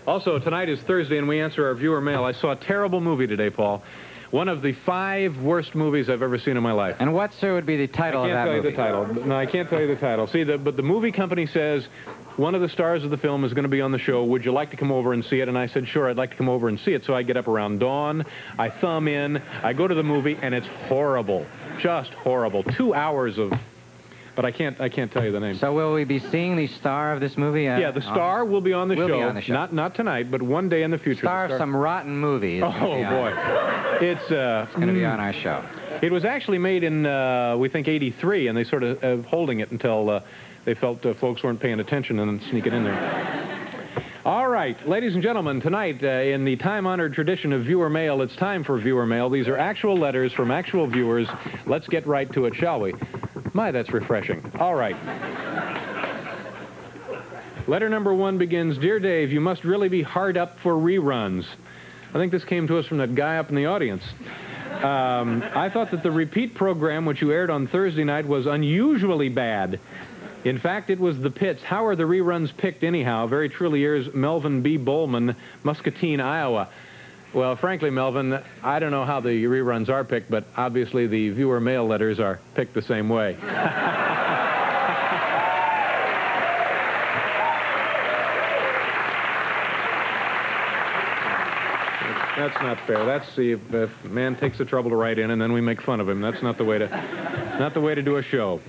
Also, tonight is Thursday, and we answer our viewer mail. I saw a terrible movie today, Paul. One of the 5 worst movies I've ever seen in my life. And what, sir, would be the title of that movie? I can't tell you the title. No, I can't tell you the title. See, but the movie company says one of the stars of the film is going to be on the show. Would you like to come over and see it? And I said, sure, I'd like to come over and see it. So I get up around dawn. I thumb in. I go to the movie, and it's horrible. Just horrible. 2 hours of... But I can't tell you the name. So will we be seeing the star of this movie? Yeah, the star will be on the show. Be on the show. Not tonight, but one day in the future. Star of some rotten movie. Oh, boy. It's going to be on our show. It was actually made in, we think, 83, and they sort of holding it until they felt folks weren't paying attention and then sneak it in there. All right, ladies and gentlemen, tonight, in the time-honored tradition of viewer mail, it's time for viewer mail. These are actual letters from actual viewers. Let's get right to it, shall we? My, that's refreshing. All right. Letter number 1 begins, Dear Dave, you must really be hard up for reruns. I think this came to us from that guy up in the audience. I thought that the repeat program, which you aired on Thursday night, was unusually bad. In fact, it was the pits. How are the reruns picked anyhow? Very truly yours, Melvin B. Bowman, Muscatine, Iowa. Well, frankly, Melvin, I don't know how the reruns are picked, but obviously the viewer mail letters are picked the same way. That's not fair. That's if a man takes the trouble to write in and then we make fun of him. That's not the way to do a show.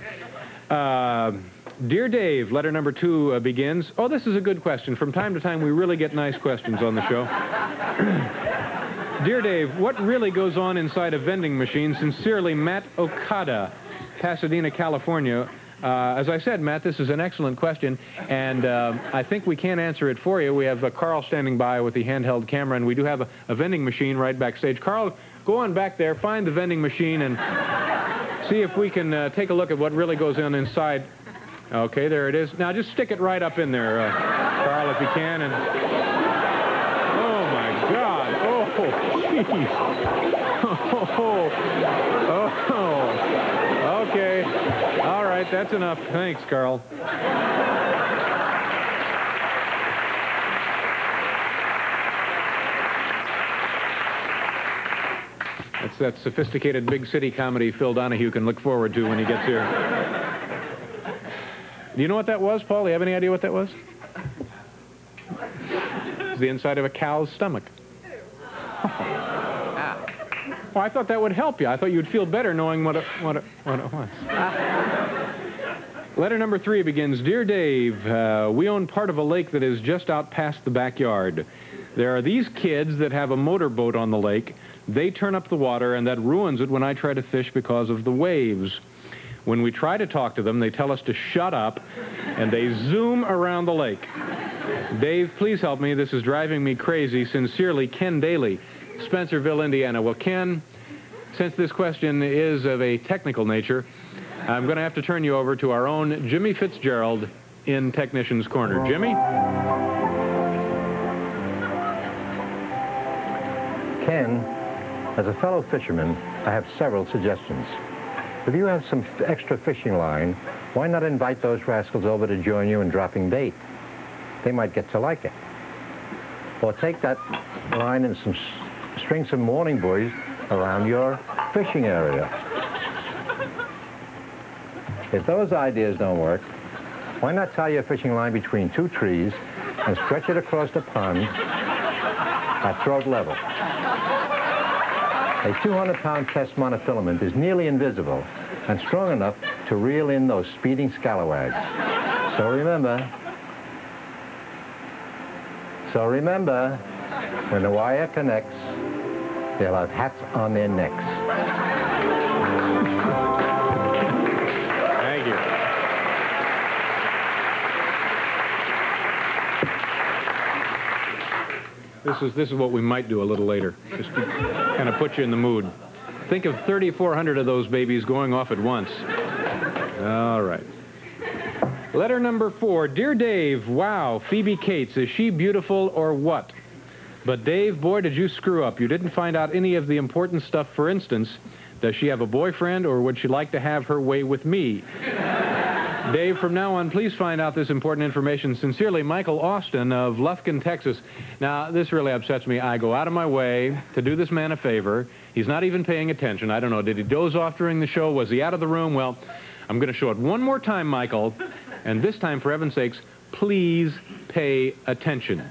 Dear Dave, letter number 2 begins. Oh, this is a good question. From time to time, we really get nice questions on the show. Dear Dave, what really goes on inside a vending machine? Sincerely, Matt Okada, Pasadena, California. As I said, Matt, this is an excellent question, and I think we can answer it for you. We have Carl standing by with the handheld camera, and we do have a vending machine right backstage. Carl, go on back there, find the vending machine, and see if we can take a look at what really goes on inside. Okay, there it is. Now, just stick it right up in there, Carl, if you can. And oh, my God. Oh, jeez. Oh, okay. All right, that's enough. Thanks, Carl. That's that sophisticated big city comedy Phil Donahue can look forward to when he gets here. Do you know what that was, Paul? Do you have any idea what that was? It's the inside of a cow's stomach. Well, I thought that would help you. I thought you'd feel better knowing what it was. Letter number 3 begins, Dear Dave, we own part of a lake that is just out past the backyard. There are these kids that have a motorboat on the lake. They turn up the water, and that ruins it when I try to fish because of the waves. When we try to talk to them, they tell us to shut up, and they zoom around the lake. Dave, please help me. This is driving me crazy. Sincerely, Ken Daly, Spencerville, Indiana. Well, Ken, since this question is of a technical nature, I'm going to have to turn you over to our own Jimmy Fitzgerald in Technician's Corner. Jimmy? Ken, as a fellow fisherman, I have several suggestions. If you have some extra fishing line, why not invite those rascals over to join you in dropping bait? They might get to like it. Or take that line and string some morning buoys around your fishing area. If those ideas don't work, why not tie your fishing line between 2 trees and stretch it across the pond at throat level? A 200-pound test monofilament is nearly invisible and strong enough to reel in those speeding scalawags. So remember, when the wire connects, they'll have hats on their necks. Thank you. This is what we might do a little later, just to kind of put you in the mood. Think of 3,400 of those babies going off at once. All right. Letter number 4. Dear Dave, wow, Phoebe Cates, is she beautiful or what? But Dave, boy, did you screw up. You didn't find out any of the important stuff. For instance, does she have a boyfriend or would she like to have her way with me? Dave, from now on, please find out this important information. Sincerely, Michael Austin of Lufkin, Texas. Now, this really upsets me. I go out of my way to do this man a favor. He's not even paying attention. I don't know. Did he doze off during the show? Was he out of the room? Well, I'm going to show it one more time, Michael. And this time, for heaven's sakes, please pay attention.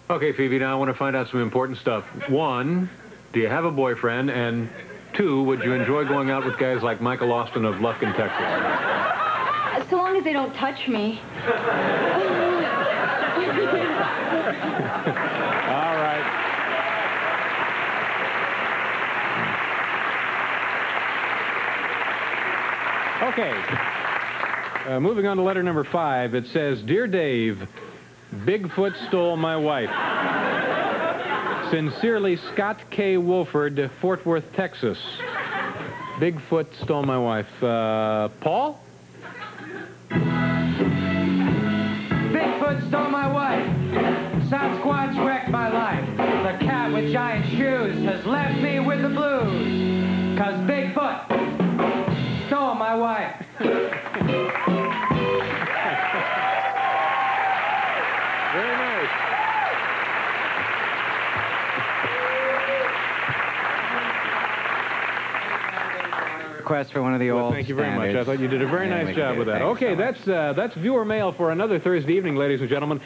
Okay, Phoebe, now I want to find out some important stuff. 1, do you have a boyfriend? And 2, would you enjoy going out with guys like Michael Austin of Lufkin, Texas? So long as they don't touch me. All right. Okay. Moving on to letter number 5, it says, Dear Dave, Bigfoot stole my wife. Sincerely, Scott K. Wolford, Fort Worth, Texas. Bigfoot stole my wife. Paul? Bigfoot stole my wife. Sasquatch wrecked my life. The cat with giant shoes has left me with the blues. 'Cause Bigfoot stole my wife. Very nice. Request for one of the old Thank you very much. standards. I thought you did a very Yeah, nice we job can with do. that. Thanks Okay, so much. that's viewer mail for another Thursday evening, ladies and gentlemen.